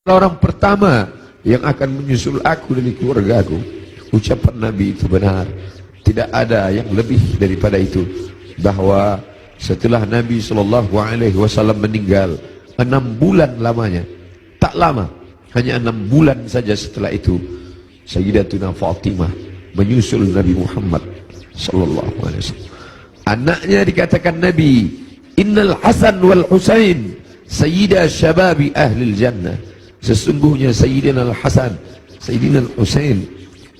Orang pertama yang akan menyusul aku dari keluargaku. Ucapan Nabi itu benar. Tidak ada yang lebih daripada itu. Bahwa setelah Nabi SAW meninggal 6 bulan lamanya, tak lama, hanya 6 bulan saja setelah itu, Sayyidatuna Fatimah menyusul Nabi Muhammad SAW. Anaknya dikatakan Nabi, Innal Hasan wal Husain Sayyida Syababi Ahlil Jannah. Sesungguhnya Sayyidina Al-Hasan, Sayyidina Al-Husain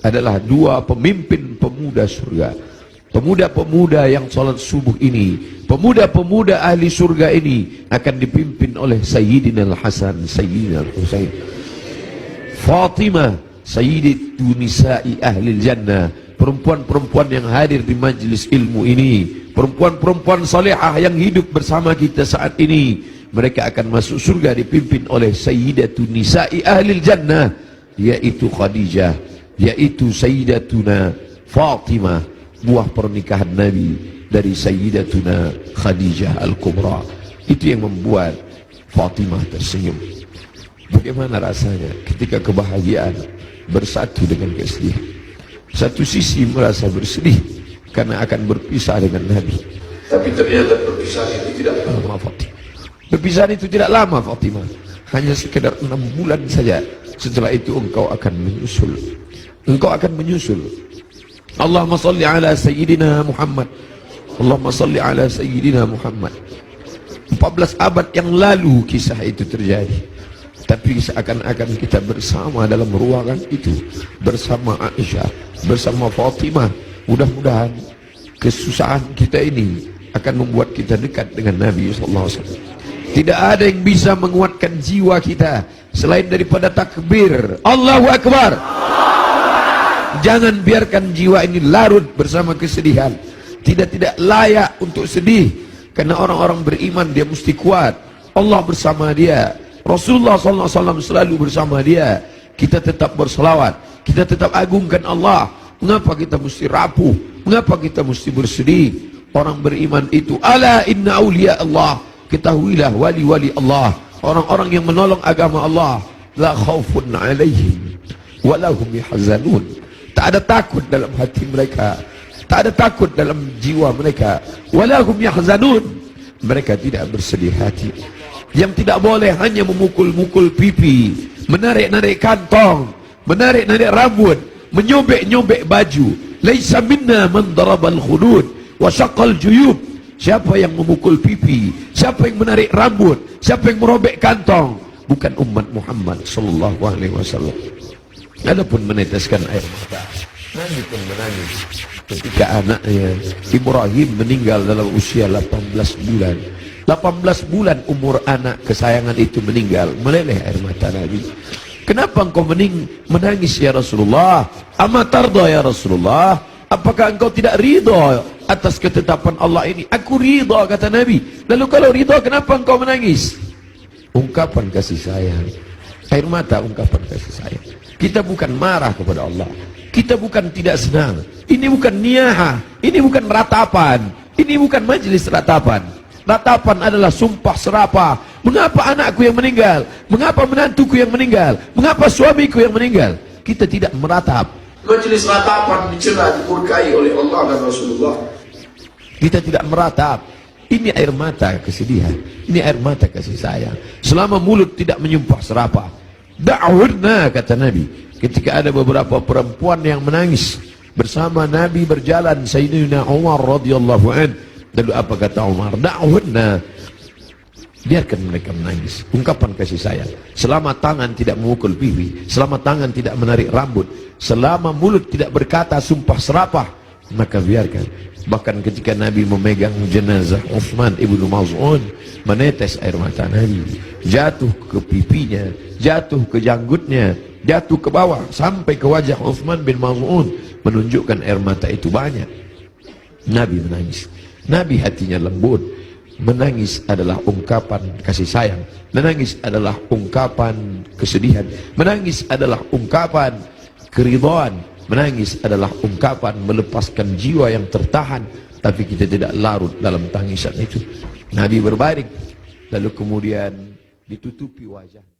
adalah 2 pemimpin pemuda surga. Pemuda-pemuda yang salat subuh ini, pemuda-pemuda ahli surga ini akan dipimpin oleh Sayyidina Al-Hasan, Sayyidina Al-Husain. Fatimah, Sayyidatu Nisa'i Ahlil Jannah. Perempuan-perempuan yang hadir di majlis ilmu ini, perempuan-perempuan salihah yang hidup bersama kita saat ini, mereka akan masuk surga dipimpin oleh Sayyidatu Nisa'i Ahlil Jannah, yaitu Khadijah, yaitu Sayyidatuna Fatimah, buah pernikahan Nabi dari Sayyidatuna Khadijah Al-Kubra. Itu yang membuat Fatimah tersenyum. Bagaimana rasanya ketika kebahagiaan bersatu dengan kesedihan? Satu sisi merasa bersedih karena akan berpisah dengan Nabi, tapi ternyata perpisahan itu tidak lama, Fatimah. Perpisahan itu tidak lama, Fatimah. Hanya sekedar 6 bulan saja. Setelah itu engkau akan menyusul. Engkau akan menyusul. Allahumma salli ala Sayyidina Muhammad. Allahumma salli ala Sayyidina Muhammad. 14 abad yang lalu kisah itu terjadi. Tapi seakan-akan kita bersama dalam ruangan itu, bersama Aisyah, bersama Fatimah. Mudah-mudahan kesusahan kita ini akan membuat kita dekat dengan Nabi SAW. Tidak ada yang bisa menguatkan jiwa kita selain daripada takbir Allahu Akbar. Jangan biarkan jiwa ini larut bersama kesedihan. Tidak layak untuk sedih, karena orang-orang beriman dia mesti kuat. Allah bersama dia, Rasulullah SAW selalu bersama dia. Kita tetap berselawat, kita tetap agungkan Allah. Mengapa kita mesti rapuh? Mengapa kita mesti bersedih? Orang beriman itu, ala inna awliya Allah, ketahuilah wali-wali Allah, orang-orang yang menolong agama Allah, la khaufun alaihim wa lahum yahzanun. Tak ada takut dalam hati mereka, tak ada takut dalam jiwa mereka. Wa lahum yahzanun, mereka tidak bersedih hati. Yang tidak boleh hanya memukul-mukul pipi, menarik-narik kantong, menarik-narik rambut, menyobek-nyobek baju. Laisa minna man darabal khudud wa syaqqal juyub. Siapa yang memukul pipi, siapa yang menarik rambut, siapa yang merobek kantong, bukan umat Muhammad sallallahu alaihi wasallam. Adapun meneteskan air mata, Nabi pun menangis ketika anaknya Ibrahim meninggal dalam usia 18 bulan. 18 bulan umur anak kesayangan itu meninggal, meleleh air mata Nabi. Kenapa engkau menangis ya Rasulullah? Ama tarda ya Rasulullah? Apakah engkau tidak ridha atas ketetapan Allah ini? Aku ridha, kata Nabi. Lalu kalau ridha, kenapa engkau menangis? Ungkapan kasih sayang. Air mata ungkapan kasih sayang. Kita bukan marah kepada Allah, kita bukan tidak senang. Ini bukan niyahah, ini bukan ratapan, ini bukan majelis ratapan. Ratapan adalah sumpah serapah. Mengapa anakku yang meninggal? Mengapa menantuku yang meninggal? Mengapa suamiku yang meninggal? Kita tidak meratap. Majelis ratapan dicela, dimurkai oleh Allah dan Rasulullah. Kita tidak meratap. Ini air mata kesedihan, ini air mata kasih sayang. Selama mulut tidak menyumpah serapah. Da'wurna, kata Nabi, ketika ada beberapa perempuan yang menangis bersama Nabi berjalan, Sayyidina Umar radhiyallahu anhu. Lalu apa kata Umar? Da'wurna, biarkan mereka menangis. Ungkapan kasih sayang. Selama tangan tidak memukul pipi, selama tangan tidak menarik rambut, selama mulut tidak berkata sumpah serapah, maka biarkan. Bahkan ketika Nabi memegang jenazah Uthman ibnu Maz'un, menetes air mata Nabi, jatuh ke pipinya, jatuh ke janggutnya, jatuh ke bawah sampai ke wajah Uthman bin Maz'un, menunjukkan air mata itu banyak. Nabi menangis. Nabi hatinya lembut. Menangis adalah ungkapan kasih sayang. Menangis adalah ungkapan kesedihan. Menangis adalah ungkapan keridhaan. Menangis adalah ungkapan melepaskan jiwa yang tertahan, tapi kita tidak larut dalam tangisan itu. Nabi berbaring, lalu kemudian ditutupi wajah.